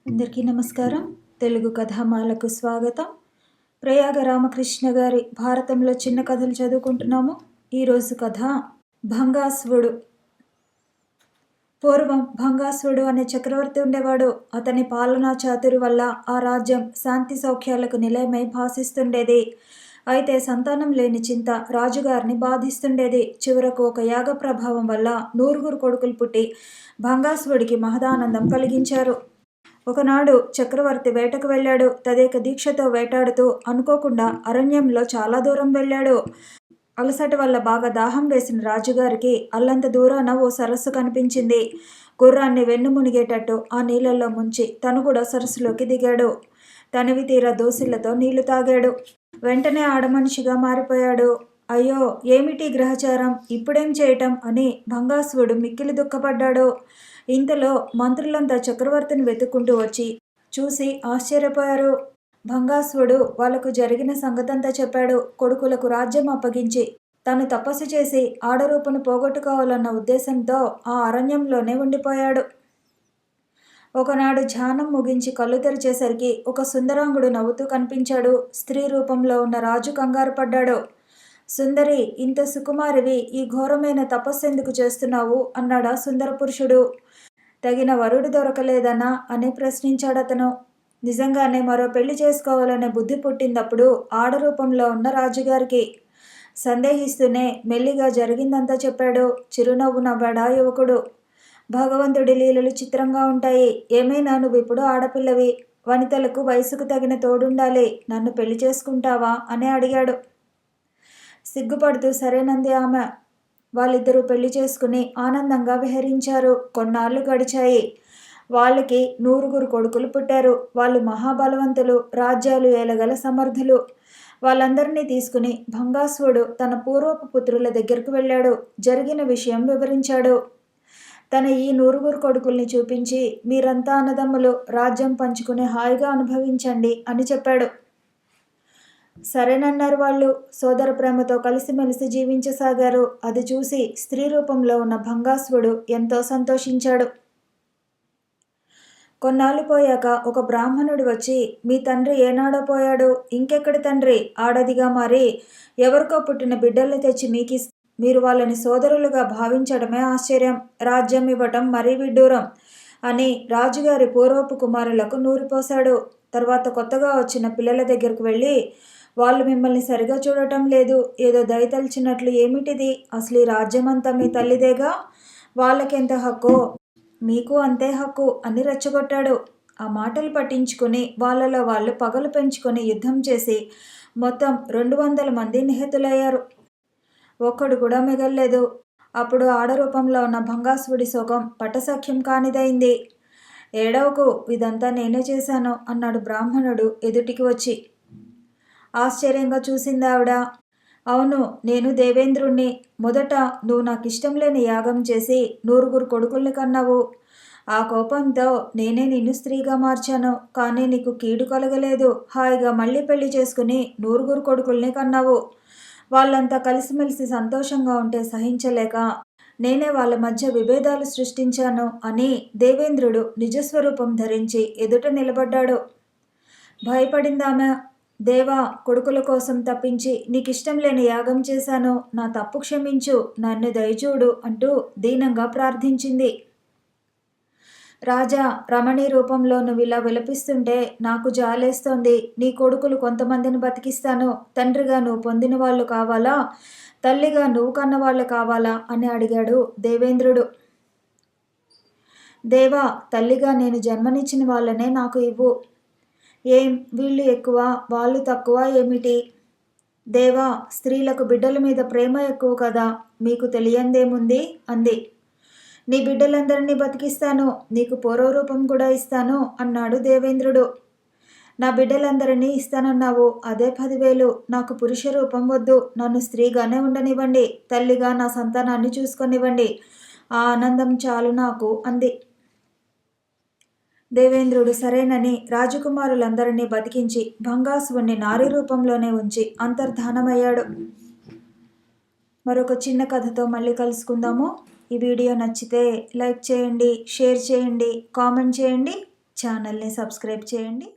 అందరికీ నమస్కారం. తెలుగు కథామాలకు స్వాగతం. ప్రయాగ రామకృష్ణ గారి భారతంలో చిన్న కథలు చదువుకుంటున్నాము. ఈరోజు కథ భంగాసురుడు. పూర్వం భంగాసురుడు అనే చక్రవర్తి ఉండేవాడు. అతని పాలనా చాతురి వల్ల ఆ రాజ్యం శాంతి సౌఖ్యాలకు నిలయమై భాసిస్తుండేది. అయితే సంతానం లేని చింత రాజుగారిని బాధిస్తుండేది. చివరకు ఒక యాగ ప్రభావం వల్ల 9 కొడుకులు పుట్టి భంగాసురుడికి మహదానందం కలిగించారు. ఒకనాడు చక్రవర్తి వేటకు వెళ్ళాడు. తదేక దీక్షతో వేటాడుతూ అనుకోకుండా అరణ్యంలో చాలా దూరం వెళ్ళాడు. అలసట వల్ల బాగా దాహం వేసిన రాజుగారికి అల్లంత దూరాన ఓ సరస్సు కనిపించింది. గుర్రాన్ని వెన్ను మునిగేటట్టు ఆ నీళ్ళల్లో ముంచి తను కూడా సరస్సులోకి దిగాడు. తనివి తీరా దోసిళ్లతో నీళ్లు తాగాడు. వెంటనే ఆడమనిషిగా మారిపోయాడు. అయ్యో, ఏమిటి గ్రహచారం, ఇప్పుడేం చేయటం అని భంగాసురుడు మిక్కిలి దుఃఖపడ్డాడు. ఇంతలో మంత్రులంతా చక్రవర్తిని వెతుక్కుంటూ వచ్చి చూసి ఆశ్చర్యపోయారు. భంగాసురుడు వాళ్లకు జరిగిన సంగతంతా చెప్పాడు. కొడుకులకు రాజ్యం అప్పగించి తను తపస్సు చేసి ఆడరూపును పోగొట్టుకోవాలన్న ఉద్దేశంతో ఆ అరణ్యంలోనే ఉండిపోయాడు. ఒకనాడు ధ్యానం ముగించి కళ్ళు తెరిచేసరికి ఒక సుందరాంగుడు నవ్వుతూ కనిపించాడు. స్త్రీ రూపంలో ఉన్న రాజు కంగారు పడ్డాడు. సుందరి, ఇంత సుకుమారివి, ఈ ఘోరమైన తపస్సెందుకు చేస్తున్నావు అన్నాడా సుందర పురుషుడు. తగిన వరుడు దొరకలేదనా అని ప్రశ్నించాడతను. నిజంగానే మరో పెళ్లి చేసుకోవాలనే బుద్ధి పుట్టిందప్పుడు ఆడరూపంలో ఉన్న రాజుగారికి. సందేహిస్తూనే మెల్లిగా జరిగిందంతా చెప్పాడు. చిరునవ్వు నవ్వాడా యువకుడు. భగవంతుడి లీలలు చిత్రంగా ఉంటాయి. ఏమైనా నువ్విప్పుడు ఆడపిల్లవి, వనితలకు వయసుకు తగిన తోడుండాలి. నన్ను పెళ్లి చేసుకుంటావా అని అడిగాడు. సిగ్గుపడుతూ సరేనంది ఆమె. వాళ్ళిద్దరూ పెళ్లి చేసుకుని ఆనందంగా విహరించారు. కొన్నాళ్ళు గడిచాయి. వాళ్ళకి 9 కొడుకులు పుట్టారు. వాళ్ళు మహాబలవంతులు, రాజ్యాలు ఏలగల సమర్థులు. వాళ్ళందరినీ తీసుకుని భంగాసురుడు తన పూర్వపు పుత్రుల దగ్గరకు వెళ్ళాడు. జరిగిన విషయం వివరించాడు. తన ఈ 9 కొడుకుల్ని చూపించి, మీరంతా అన్నదమ్ములు, రాజ్యం పంచుకుని హాయిగా అనుభవించండి అని చెప్పాడు. సరేనన్నారు వాళ్ళు. సోదర ప్రేమతో కలిసిమెలిసి జీవించసాగారు. అది చూసి స్త్రీ రూపంలో ఉన్న భంగాసురుడు ఎంతో సంతోషించాడు. కొన్నాళ్ళు పోయాక ఒక బ్రాహ్మణుడు వచ్చి, మీ తండ్రి ఏనాడో పోయాడు, ఇంకెక్కడి తండ్రి, ఆడదిగా మారి ఎవరికో పుట్టిన బిడ్డల్ని తెచ్చి మీరు వాళ్ళని సోదరులుగా భావించడమే ఆశ్చర్యం. రాజ్యం ఇవ్వటం మరీ విడ్డూరం అని రాజుగారి పూర్వపు కుమారులకు నూరిపోశాడు. తర్వాత కొత్తగా వచ్చిన పిల్లల దగ్గరకు వెళ్ళి, వాళ్ళు మిమ్మల్ని సరిగా చూడటం లేదు, ఏదో దయతలిచినట్లు, ఏమిటిది, అసలు ఈ రాజ్యమంతా మీ తల్లిదేగా, వాళ్ళకెంత హక్కో మీకు అంతే హక్కు అని రెచ్చగొట్టాడు. ఆ మాటలు పట్టించుకుని వాళ్ళలో వాళ్ళు పగలు పెంచుకొని యుద్ధం చేసి మొత్తం 200 మంది నిహతులయ్యారు. ఒక్కడు కూడా మిగల్లేదు. అప్పుడు ఆడరూపంలో ఉన్న భంగాసురుడి శోకం పటసఖ్యం కానిదైంది. ఏడవకు, ఇదంతా నేనే చేశాను అన్నాడు బ్రాహ్మణుడు ఎదుటికి వచ్చి. ఆశ్చర్యంగా చూసింది ఆవిడ. అవును, నేను దేవేంద్రుణ్ణి. మొదట నువ్వు నాకిష్టం లేని యాగం చేసి 9 కొడుకుల్ని కన్నావు. ఆ కోపంతో నేనే నిన్ను స్త్రీగా మార్చాను. కానీ నీకు కీడు కలగలేదు. హాయిగా మళ్ళీ పెళ్లి చేసుకుని 9 కొడుకుల్ని కన్నావు. వాళ్ళంతా కలిసిమెలిసి సంతోషంగా ఉంటే సహించలేక నేనే వాళ్ళ మధ్య విభేదాలు సృష్టించాను అని దేవేంద్రుడు నిజస్వరూపం ధరించి ఎదుట నిలబడ్డాడు. భయపడిందామె. దేవా, కొడుకుల కోసం తప్పించి నీకిష్టం లేని యాగం చేశాను. నా తప్పు క్షమించు, నన్ను దయచూడు అంటూ దీనంగా ప్రార్థించింది. రాజా, రమణీ రూపంలో నువ్వు ఇలా విలపిస్తుంటే నాకు జాలేస్తోంది. నీ కొడుకులు కొంతమందిని బతికిస్తాను. తండ్రిగా నువ్వు పొందిన వాళ్ళు కావాలా, తల్లిగా నువ్వు కన్నవాళ్ళు కావాలా అని అడిగాడు దేవేంద్రుడు. దేవా, తల్లిగా నేను జన్మనిచ్చిన వాళ్ళనే నాకు ఇవ్వు. ఏం, వీళ్ళు ఎక్కువ వాళ్ళు తక్కువ ఏమిటి? దేవా, స్త్రీలకు బిడ్డల మీద ప్రేమ ఎక్కువ కదా, మీకు తెలియందేముంది అంది. నీ బిడ్డలందరినీ బతికిస్తాను, నీకు పూర్వరూపం కూడా ఇస్తాను అన్నాడు దేవేంద్రుడు. నా బిడ్డలందరినీ ఇస్తానన్నావు, అదే 10,000. నాకు పురుష రూపం వద్దు, నన్ను స్త్రీగానే ఉండనివ్వండి. తల్లిగా నా సంతానాన్ని చూసుకొనివ్వండి. ఆ ఆనందం చాలు నాకు అంది. దేవేంద్రుడు సరేనని రాజకుమారులందరినీ బతికించి భంగాసురుణ్ణి నారీ రూపంలోనే ఉంచి అంతర్ధానమయ్యాడు. మరొక చిన్న కథతో మళ్ళీ కలుసుకుందాము. ఈ వీడియో నచ్చితే లైక్ చేయండి, షేర్ చేయండి, కామెంట్ చేయండి. ఛానల్ని సబ్స్క్రైబ్ చేయండి.